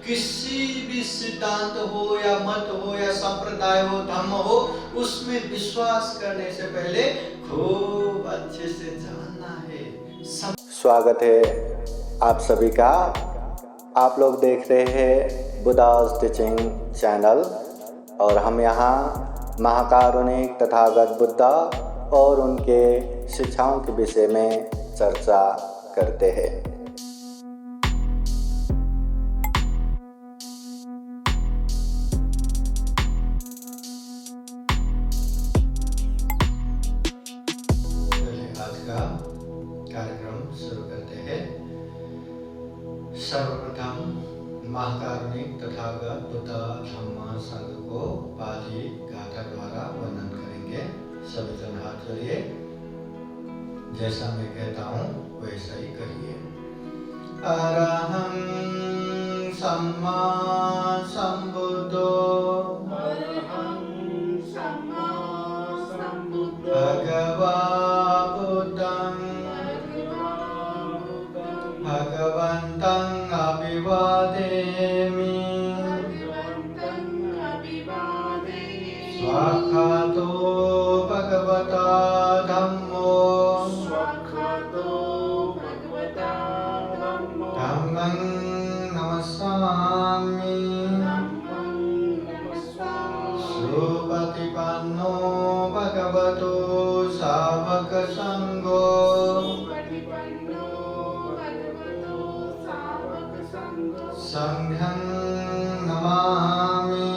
किसी भी सिद्धांत हो या मत हो या संप्रदाय हो, धर्म हो, उसमें विश्वास करने से पहले खूब अच्छे से जानना है। स्वागत है आप सभी का। आप लोग देख रहे हैं बुद्धास टीचिंग चैनल और हम यहाँ महाकारुणिक तथागत बुद्धा और उनके शिक्षाओं के विषय में चर्चा करते हैं। आज का कार्यक्रम शुरू करते हैं। सर्वप्रथम महाकारुणिक तथागत बुद्ध धम्म संघ को पाली गाथा द्वारा वर्णन करेंगे। सभी जन हाथ जोड़िए, जैसा मैं कहता हूँ वैसा ही करिए। अरहं सम्मा संबुद्धो भगवा बुद्धं भगवन्तं अभिवादेमि स्वाक्षातो भगवता धम्मो धम्मं नमस्सामि सुपतिपन्नो भगवतो सावक संघो संघं नमामि।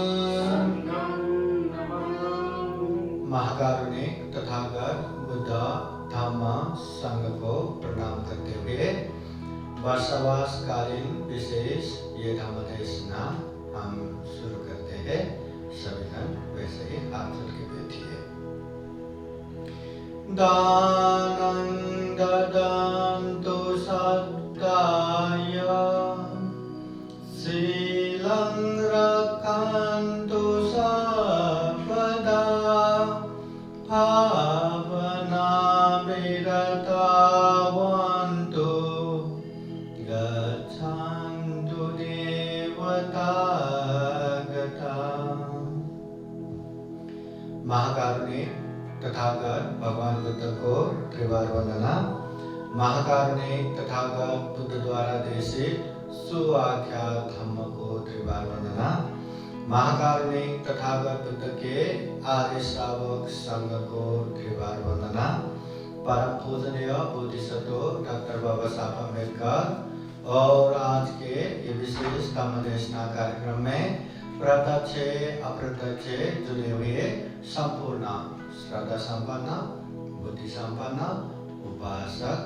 महाकारुणिक तथागत बुद्ध धम्म संघ को प्रणाम करते हुए वर्षावासकालीन विशेष ये धम्म देशना हम शुरू करते हैं। सभी जन वैसे ही हाथ जोड़ के बैठिए। दानं ददन्तु सद्काय शीलं रक्षन्तु सर्वदा भावना विरता भवन्तु गच्छन्तु देवता गता। महाकारुणिक तथागत भगवान बुद्ध को त्रिवार वंदना। महाकारुणिक तथागत बुद्ध द्वारा देशित सुआख्यात धम्म को त्रिवार वंदना। महाकारुणिक तथागत बुद्ध के आर्य श्रावक संघ को त्रिवार वंदना। परम पूजनीय बोधिसत्व डॉक्टर बाबा साहब अम्बेडकर और आज के ये विशेष धम्म देशना कार्यक्रम में प्रत्यक्ष अप्रत्यक्ष जुड़े हुए संपूर्ण श्रद्धा संपन्न बुद्धि संपन्न उपासक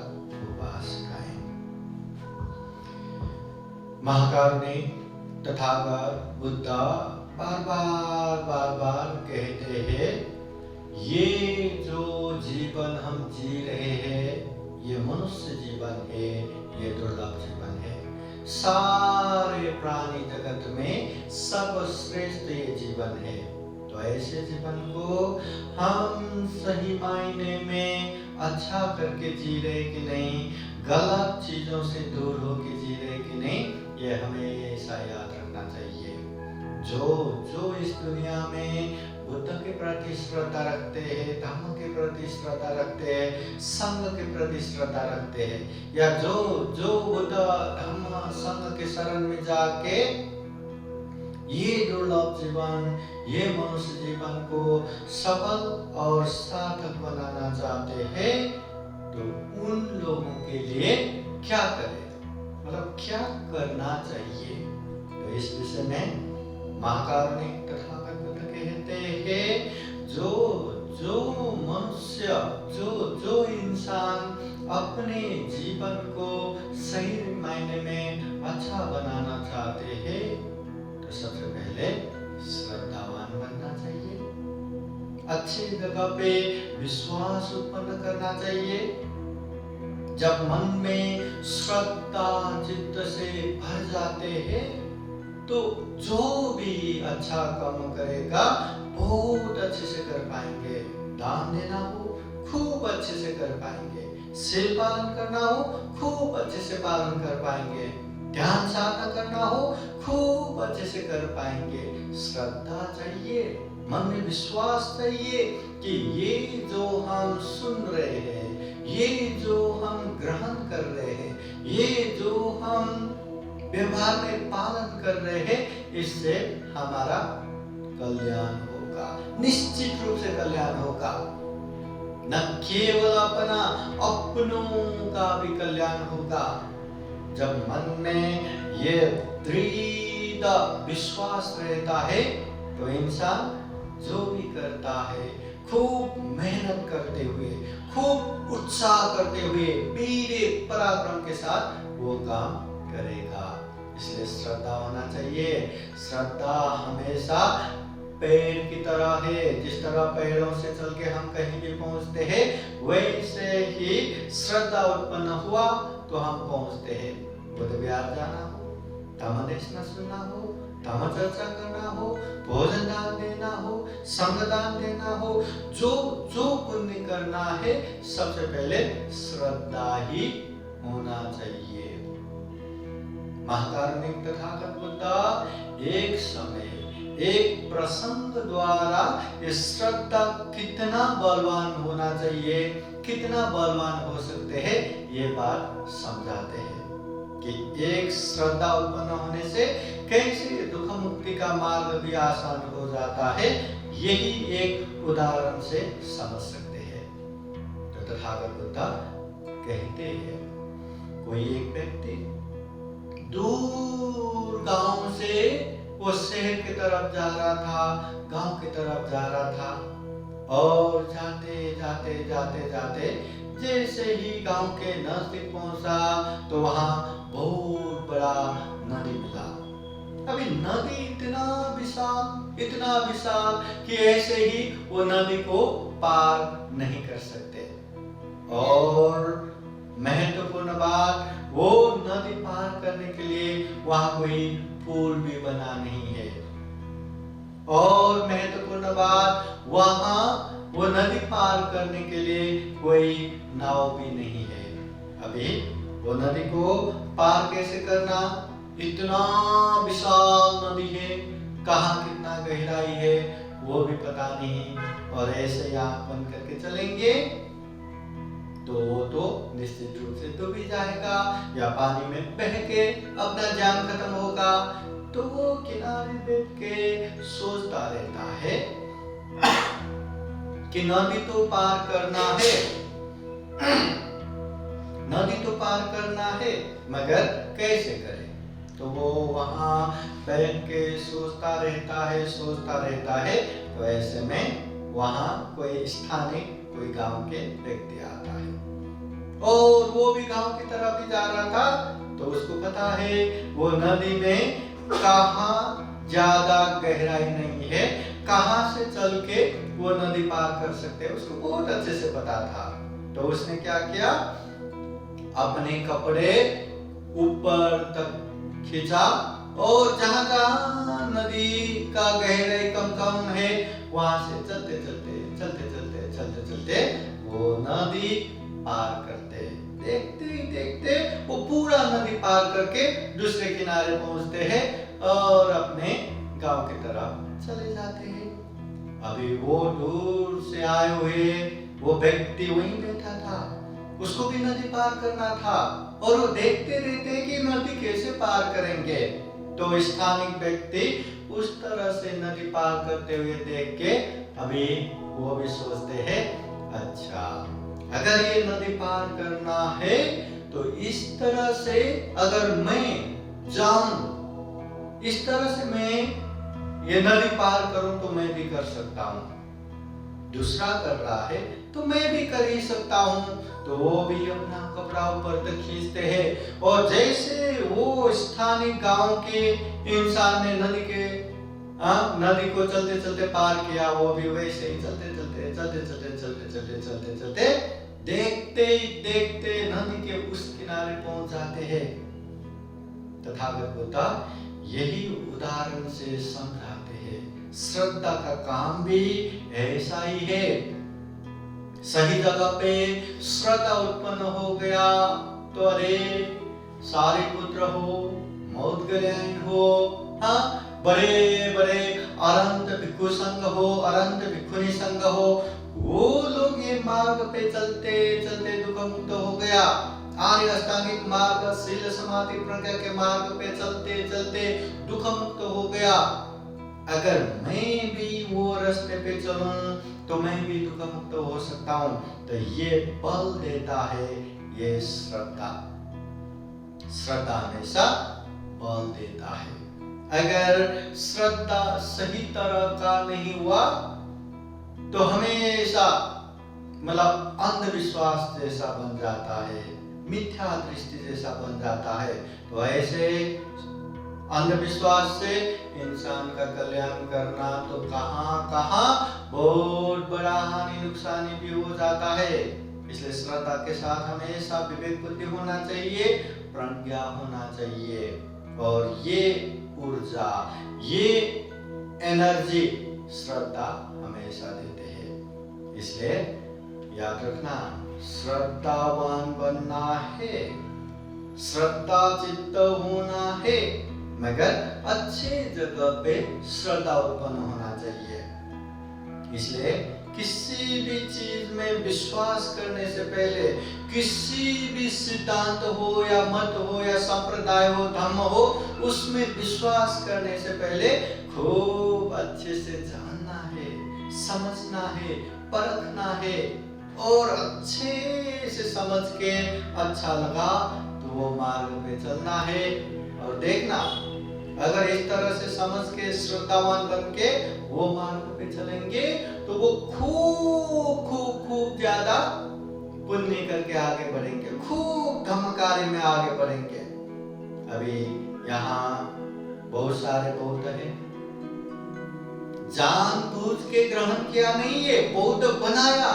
उपासिकाएं। महाकारुणिक तथागत बुद्ध बार बार कहते हैं, ये जो जीवन हम जी रहे हैं ये मनुष्य जीवन है, ये दुर्लभ जीवन है। सारे प्राणी जगत में सर्वश्रेष्ठ ये जीवन है। तो ऐसे जीवन को हम सही मायने में अच्छा करके जी रहे कि नहीं, गलत चीजों से दूर होके जी रहे कि नहीं, ये हमेशा याद रखना चाहिए। जो इस दुनिया में बुद्ध के प्रति श्रद्धा रखते हैं, धम्म के प्रति श्रद्धा रखते हैं, संघ के प्रति श्रद्धा रखते हैं, या जो बुद्ध धम्म संघ के शरण में जाके ये दुर्लभ जीवन, ये मनुष्य जीवन को सफल और सार्थक बनाना चाहते हैं, तो उन लोगों के लिए क्या करें, मतलब क्या करना चाहिए। तो इस विषय में महाकारुणिक तथागत बुद्ध कहते हैं, जो मनुष्य, जो इंसान अपने जीवन को सही मायने में अच्छा बनाना चाहते हैं, तो सबसे पहले श्रद्धावान बनना चाहिए, अच्छी जगह पे विश्वास उत्पन्न करना चाहिए। जब मन में श्रद्धा चित्त से भर जाते हैं तो जो भी अच्छा काम करेगा बहुत अच्छे से कर पाएंगे। दान देना हो खूब अच्छे से कर पाएंगे, शील पालन करना हो खूब अच्छे से पालन कर पाएंगे, ध्यान साधना करना हो खूब अच्छे से कर पाएंगे? श्रद्धा चाहिए, मन में विश्वास चाहिए कि ये जो हम सुन रहे हैं, ये जो हम ग्रहण कर रहे हैं, ये जो हम व्यवहार में पालन कर रहे हैं, इससे हमारा कल्याण होगा, निश्चित रूप से कल्याण होगा। न केवल अपनों का भी कल्याण होगा। जब मन में ये दृढ़ विश्वास रहता है तो इंसान जो भी करता है खूब मेहनत करते हुए, खूब उत्साह करते हुए, वीर पराक्रम के साथ वो काम करेगा। इसलिए श्रद्धा होना चाहिए। श्रद्धा हमेशा पेड़ की तरह है। जिस तरह पेड़ों से चल के हम कहीं भी पहुंचते हैं, वैसे ही श्रद्धा उत्पन्न हुआ तो हम पहुंचते हैं। बुद्ध विहार जाना हो, धम्म देशना सुनना हो, धम्म चर्चा करना हो, भोजन दान देना हो, संग दान देना हो, जो जो पुण्य करना है, सबसे पहले श्रद्धा ही होना चाहिए। महाकारुणिक तथागत बुद्ध एक समय एक प्रसंग द्वारा ये श्रद्धा कितना बलवान होना चाहिए, कितना बलवान हो सकते हैं, ये बात समझाते हैं कि एक श्रद्धा उत्पन्न होने से कैसे दुख मुक्ति का मार्ग भी आसान हो जाता है। यही एक उदाहरण से समझ सकते हैं। तो तथागत बुद्ध कहते हैं, कोई एक व्यक्ति दूर गांव से वो शहर की तरफ जा रहा था, गांव की तरफ जा रहा था, और जाते जाते जाते जाते जैसे ही गांव के नजदीक पहुंचा तो वहां बहुत बड़ा नदी मिला। अभी नदी इतना विशाल कि ऐसे ही वो नदी को पार नहीं कर सकते। और महत्वपूर्ण बात, वो नदी पार करने के लिए वहां कोई पुल भी बना नहीं है। और महत्वपूर्ण बात, वहां वो नदी पार करने के लिए कोई नाव भी नहीं है। अभी वो नदी को पार कैसे करना? इतना विशाल नदी है, कहाँ कितना गहराई है वो भी पता नहीं, और ऐसे यहाँ बन करके चलेंगे तो वो तो निश्चित रूप से डूब ही जाएगा या पानी में बह के अपना जान खत्म होगा। तो वो किनारे बैठ के सोचता रहता है कि नदी तो पार करना है, नदी तो पार करना है, मगर कैसे करें? तो वो वहां बैठ के सोचता रहता है। तो ऐसे में वहां कोई स्थानिक, कोई गांव के व्यक्ति आता है, और वो भी गांव की तरफ ही जा रहा था। तो उसको पता है वो नदी में कहाँ ज्यादा गहराई नहीं है, कहाँ से चल के वो नदी पार कर सकते हैं, उसको बहुत अच्छे से पता था। तो उसने क्या किया, अपने कपड़े ऊपर तक खींचा, और जहां जहां नदी का गहराई कम है, वहां से चलते वो नदी पार करते। देखते वो पूरा नदी पार करके दूसरे किनारे पहुंचते हैं और अपने गांव की तरफ चले जाते हैं। अभी वो दूर से आए हुए वो व्यक्ति वहीं बैठा था, उसको भी नदी पार करना था, और वो देखते रहते कि नदी कैसे पार करेंगे। तो स्थानिक व्यक्ति उस तरह से नदी पार करते हुए देख के अभी वो भी सोचते हैं, अच्छा अगर ये नदी पार करना है तो इस तरह से अगर मैं जाऊं, इस तरह से मैं ये नदी पार करूं तो मैं भी कर सकता हूं। दूसरा कर रहा है तो मैं भी कर ही सकता हूं। तो वो भी अपना कपड़ा ऊपर तक खींचते हैं, और जैसे वो स्थानीय गांव के इंसान ने नदी को चलते चलते पार किया, वो भी वैसे ही चलते देखते नदी के उस किनारे पहुंच जाते हैं। तथागत बुद्ध यही उदाहरण से समझाते हैं, श्रद्धा का काम भी ऐसा ही है। सही जगह पे श्रद्धा उत्पन्न हो गया तो अरे सारे पुत्र हो, मौत गल्याण हो, हाँ, बड़े बड़े अनंत भिक्षु संघ हो, अनंत भिक्षुनी संघ हो, वो लोग ये मार्ग पे चलते चलते दुख मुक्त हो गया। आर्य अष्टांगिक मार्ग, शील समाधि प्रज्ञा के मार्ग पे चलते चलते दुख मुक्त हो गया। अगर मैं भी वो रास्ते पे चलूं तो मैं भी दुख मुक्त हो सकता हूं। तो ये बल देता है ये श्रद्धा। श्रद्धा हमेशा बल देता है। अगर श्रद्धा सही तरह का नहीं हुआ तो हमेशा मतलब अंधविश्वास जैसा बन जाता है, मिथ्या दृष्टि जैसा बन जाता है। तो ऐसे अंधविश्वास से इंसान का कल्याण करना तो कहां बहुत बड़ा हानि नुकसानी भी हो जाता है। इसलिए श्रद्धा के साथ हमेशा विवेक बुद्धि होना चाहिए, प्रज्ञा होना चाहिए, और ये ऊर्जा, ये एनर्जी श्रद्धा हमेशा देते हैं। इसलिए याद रखना, श्रद्धावान बनना है, श्रद्धा चित्त होना है, मगर अच्छे जगह पे श्रद्धा उत्पन्न होना चाहिए। इसलिए किसी भी चीज में विश्वास करने से पहले, किसी भी सिद्धांत हो या मत हो या संप्रदाय हो, धर्म हो, उसमें विश्वास करने से पहले खूब अच्छे से जानना है, समझना है, परखना है, और अच्छे से समझ के अच्छा लगा तो वो मार्ग पे चलना है। और देखना, अगर इस तरह से समझ के श्रद्धावान बन के वो मार्ग पे चलेंगे तो वो खूब ज्यादा पुण्य करके आगे बढ़ेंगे, खूब धर्म कार्य में आगे बढ़ेंगे। अभी यहाँ बहुत सारे बौद्ध हैं, जानबूझ के ग्रहण किया नहीं है, बौद्ध बनाया।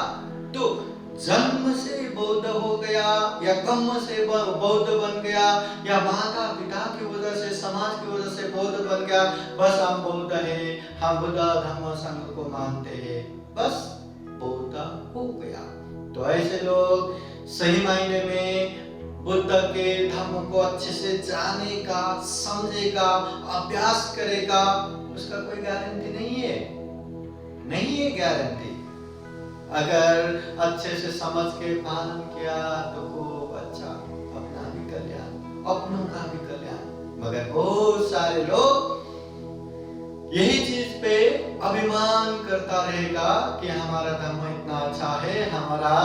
तो जन्म से बौद्ध हो गया या कर्म से बौद्ध बन गया या माता पिता की वजह से, समाज की वजह से बौद्ध बन गया, बस हम बौद्ध हैं, हम बुद्ध धर्म संघ को मानते हैं, बस बौद्ध हो गया। तो ऐसे लोग सही मायने में बुद्ध के धर्म को अच्छे से जानेगा, समझेगा, अभ्यास करेगा, उसका कोई गारंटी नहीं है, नहीं है गारंटी। अगर अच्छे से समझ के पालन किया तो खूब अच्छा, अपना भी कल्याण, अपनों का भी कल्याण। मगर बहुत सारे लोग यही चीज पे अभिमान करता रहेगा कि हमारा धर्म इतना अच्छा है, हमारा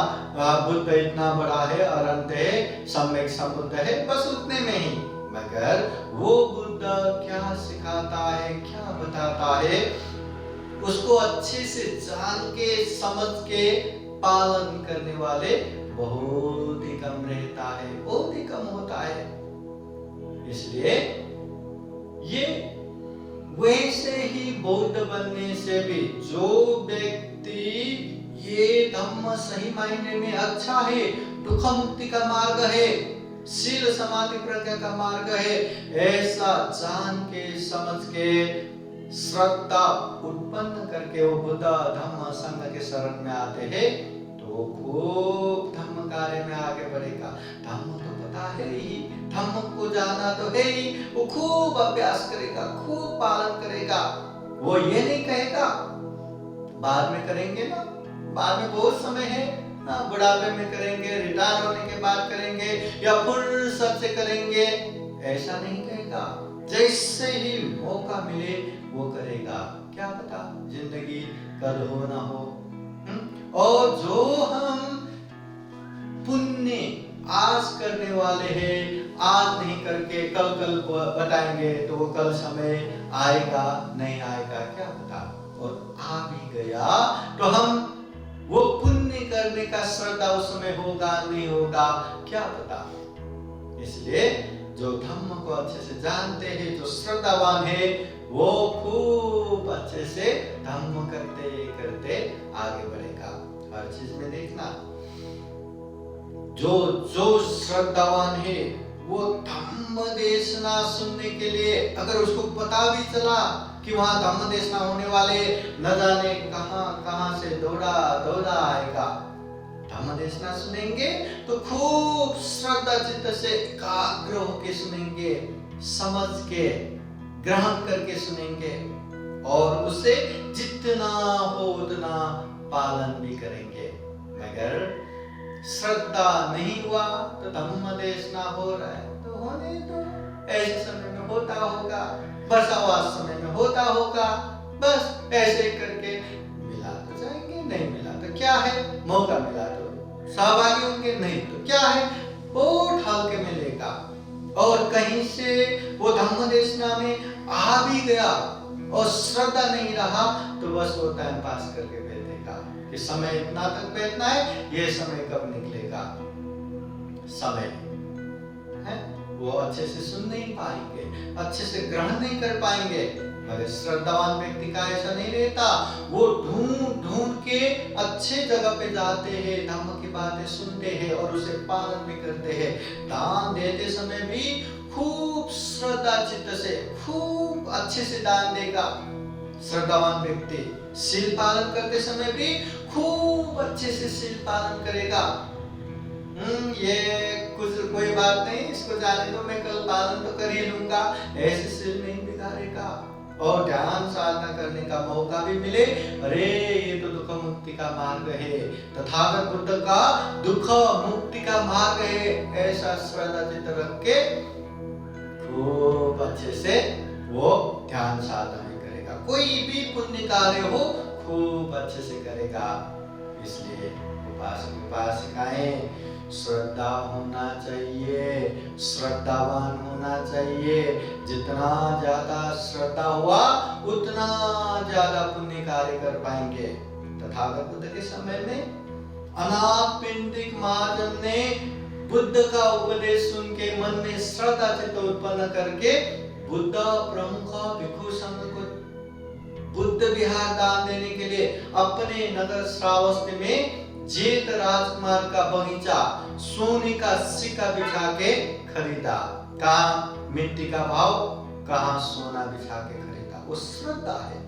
बुद्ध इतना बड़ा है, अनंत है, सम्यक संबुद्ध है, बस उतने में ही। मगर वो बुद्ध क्या सिखाता है, क्या बताता है, उसको अच्छे से जान के, समझ के पालन करने वाले बहुत ही कम रहता है, बहुत ही कम होता है। इसलिए ये वैसे ही बौद्ध बनने से भी जो व्यक्ति ये धम्म सही मायने में अच्छा है, दुख मुक्ति का मार्ग है, शील समाधि प्रज्ञा का मार्ग है, ऐसा जान के समझ के श्रद्धा उत्पन्न करके वो बुद्ध धम्म संघ के शरण में आते हैं तो वो खूब धम्म कार्य में आगे बढ़ेगा। धम्म तो पता है ही, धम्म को जाना तो है ही, वो खूब अभ्यास करेगा, खूब पालन करेगा। वो ये नहीं कहेगा बाद में करेंगे ना, बाद में बहुत समय है ना, बुढ़ापे में करेंगे, रिटायर होने के बाद करेंगे या फुर्सत से करेंगे, ऐसा नहीं कहेगा। जैसे ही मौका मिले वो करेगा, क्या पता जिंदगी कल हो ना हो। और जो हम पुण्य आज करने वाले हैं, आज नहीं करके कल बताएंगे तो वो कल समय आएगा नहीं आएगा क्या पता, और आ भी गया तो हम वो पुण्य करने का श्रद्धा उस समय होगा नहीं होगा क्या पता। इसलिए जो धम्म को अच्छे से जानते हैं, जो श्रद्धावान है, वो खूब अच्छे से धम्म करते करते आगे बढ़ेगा। हर चीज में देखना, जो श्रद्धावान है वो धम्म देशना सुनने के लिए, अगर उसको पता भी चला कि वहां धम्म देशना होने वाले, न जाने कहां से दौड़ा आएगा, धम्म देशना सुनेंगे तो खूब श्रद्धा चित्त से एकाग्र होके सुनेंगे, समझ के ग्रहण करके सुनेंगे और उसे जितना हो उतना पालन भी करेंगे। मगर श्रद्धा नहीं हुआ तो धम्म देशना हो रहा है तो होने तो ऐसे समय में होता होगा, बरसावास समय में होता होगा, बस ऐसे करके मिला तो जाएंगे, नहीं मिला तो क्या है, मौका मिला तो सहभागी होंगे, नहीं तो क्या है, वो ठाल के मिलेगा। और कहीं से वो धम्म देशना में आ भी गया और श्रद्धा नहीं रहा तो बस वो टाइम पास करके बैठेगा कि समय इतना तक बैठना है, ये समय कब निकलेगा, समय है वो अच्छे से सुन नहीं पाएंगे, अच्छे से ग्रहण नहीं कर पाएंगे। मगर श्रद्धावान व्यक्ति का ऐसा नहीं रहता, वो ढूंढ ढूंढ के अच्छे जगह पे जाते हैं, धम्म की बातें सुनते हैं और उसे पालन भी करते हैं। दान देते समय भी खूब श्रद्धा चित्त से खूब अच्छे से दान देगा श्रद्धावान व्यक्ति। शील पालन करते समय भी खूब अच्छे से शील पालन करेगा। ये कुछ कोई बात नहीं, इसको जाने दो, मैं कल पालन तो कर ही लूंगा, ऐसे शील नहीं बिगाड़ेगा। और ध्यान साधना करने का मौका भी मिले, अरे ये तो दुख मुक्ति का मार्ग है, तथागत बुद्ध का दुख मुक्ति का मार्ग है, ऐसा श्रद्धा चित्त रख के खूब अच्छे से वो ध्यान साधना भी करेगा। कोई भी पुण्य कार्य हो खूब अच्छे से करेगा। इसलिए उपासक उपासिकाएं श्रद्धा होना चाहिए, श्रद्धावान होना चाहिए। जितना ज्यादा श्रद्धा हुआ उतना ज्यादा पुण्य कार्य कर पाएंगे। तथागत बुद्ध के समय में अनापिंडिक महाजन ने बुद्ध का उपदेश सुन के मन में श्रद्धा चित्त उत्पन्न करके बुद्ध प्रमुख भिक्षु संघ को बुद्ध विहार दान देने के लिए अपने नगर श्रावस्ती में जेठ राजकुमार का बगीचा सोने का सिक्का बिछा के खरीदा। कहाँ मिट्टी का भाव, कहाँ सोना बिछा के खरीदा। वो श्रद्धा है।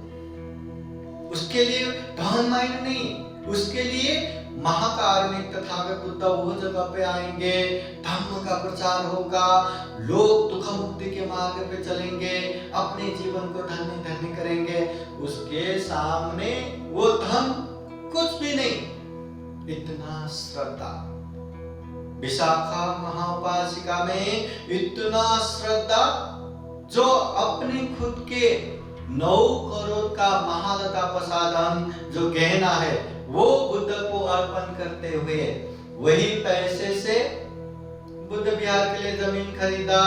उसके लिए धन मायने नहीं, उसके लिए महाकारुणिक तथागत बुद्ध वो जगह पे आएंगे, धम्म का प्रचार होगा, लोग दुख मुक्ति के मार्ग पे चलेंगे, अपने जीवन को धन्य धन्य करेंगे। उसके सामने वो धन कुछ भी नहीं, इतना श्रद्धा। विशाखा महाउपासिका में इतना श्रद्धा, जो अपने खुद के 9 करोड़ का महालता प्रसादन जो गहना है वो बुद्ध को अर्पण करते हुए वही पैसे से बुद्ध विहार के लिए जमीन खरीदा,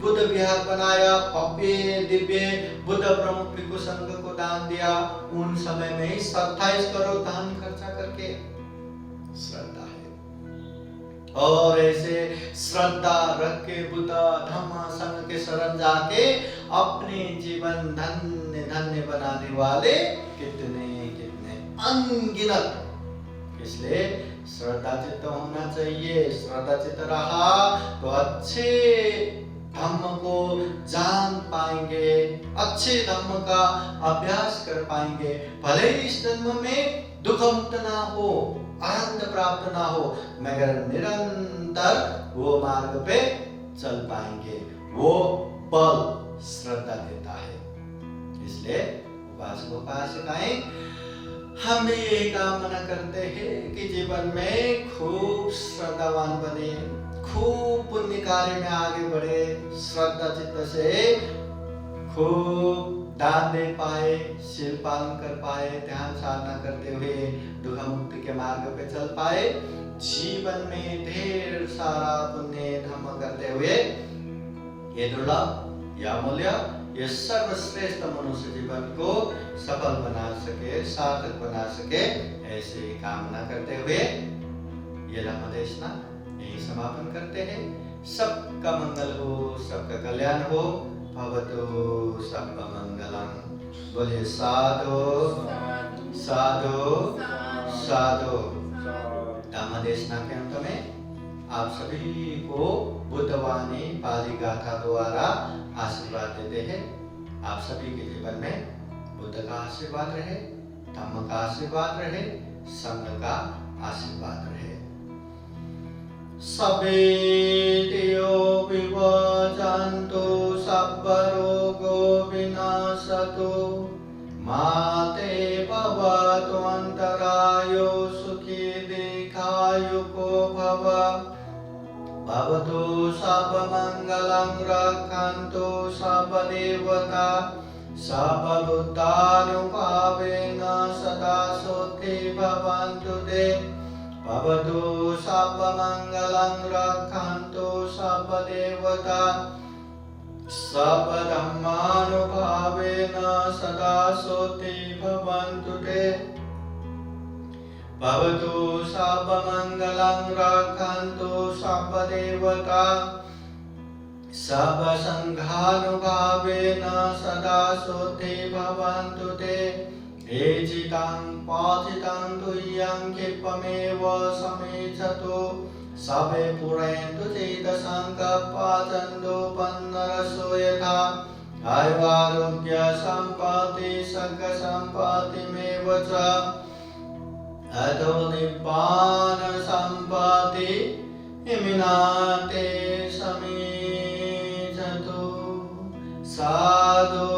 बुद्ध विहार बनाया, भव्य दिव्य बुद्ध प्रमुख भिक्षु संघ को दान दिया। उन समय में ही 27 करोड़ धन खर्चा करके। श्रद्धा है। और ऐसे श्रद्धा रख के बुद्ध धम्म संघ के शरण जाके अपने जीवन धन्य धन्य बनाने वाले कितने कितने अनगिनत। इसलिए श्रद्धा चित्त होना चाहिए। श्रद्धा चित्त रहा तो अच्छे धम्म को जान पाएंगे, अच्छे धम्म का अभ्यास कर पाएंगे। भले इस जन्म में दुख मुक्त ना हो, आनंद प्राप्त ना हो, मगर निरंतर वो मार्ग पे चल पाएंगे। वो बल श्रद्धा देता है। इसलिए उपासक उपासिकाएं हम भी यही कामना करते हैं कि जीवन में खूब श्रद्धावान बने, खूब पुण्य कार्य में आगे बढ़े, श्रद्धा चित्त से खूब दान दे पाए, शील पालन कर पाए, ध्यान साधना करते हुए दुख मुक्ति के मार्ग पे चल पाए। जीवन में ढेर सारा पुण्य धर्म करते हुए ये दुर्लभ या मूल्य ये सर्वश्रेष्ठ मनुष्य जीवन को सफल बना सके, सार्थक बना सके, ऐसे ही कामना करते हुए ये धम्मदेशना यही समापन करते हैं। सबका मंगल हो, सबका कल्याण हो। भवतु सबका मंगलम। बोलिए साधु साधु साधु। धम्मदेशना के अंत में आप सभी को बुद्धवाणी पाली गाथा द्वारा आशीर्वाद देते हैं। आप सभी के जीवन में बुद्ध का आशीर्वाद रहे, धम्म का आशीर्वाद रहे, संघ का आशीर्वाद रहे। सभेतियो विवचन्तु सब्ब रोगो विनाशतु मा ते भवतु अन्तरायो सुखी दीर्घायुको भव भवतु सर्वमङ्गलं रक्षन्तु सर्वदेवता सर्वभूतानुभावेन सदा सुखी भवन्तु ते भवतु सर्वमङ्गलं रक्षन्तु सर्वदेवता सर्वधर्मानुभावेन सदा सुखी भवन्तु ते भवतु सर्वमङ्गलं रक्षन्तु सर्वदेवता सर्वसङ्घानुभावेन सदा सुखी भवन्तु ते एचितं पाचितं तुय्यं क्षिप्रमेव समेच्छतु सवे पुरन्तु चेतसङ्कल्पचन्दो पन्नरसो यथा आयुरारोग्य सम्पत्ति सर्गसम्पत्तिमेव च अतो निब्बान सम्पत्ति इमिनाते समेच्छतु साधु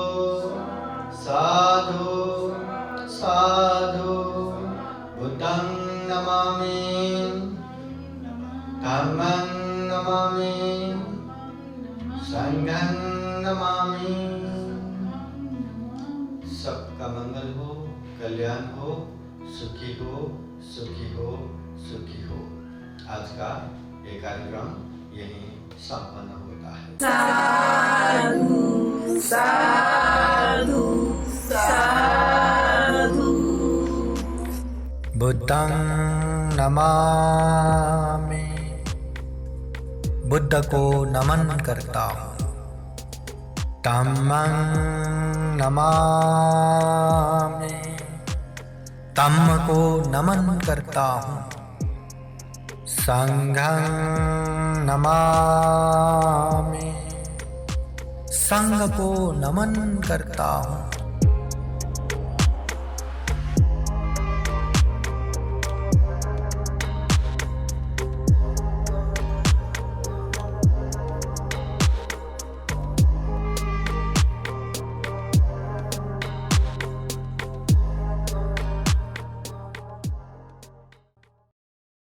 साधु साधु बुद्धं नमामि धम्मं नमामि संघं नमामि। सबका मंगल हो, कल्याण हो, सुखी हो, सुखी हो, सुखी हो। आज का ये कार्यक्रम यहीं संपन्न होता है। साधु साधु साधु। बुद्धं नमामि, बुद्ध को नमन करता हूँ। धम्मं नमामि, धम्म को नमन करता हूँ। संघं नमामि, संघ को नमन करता हूँ।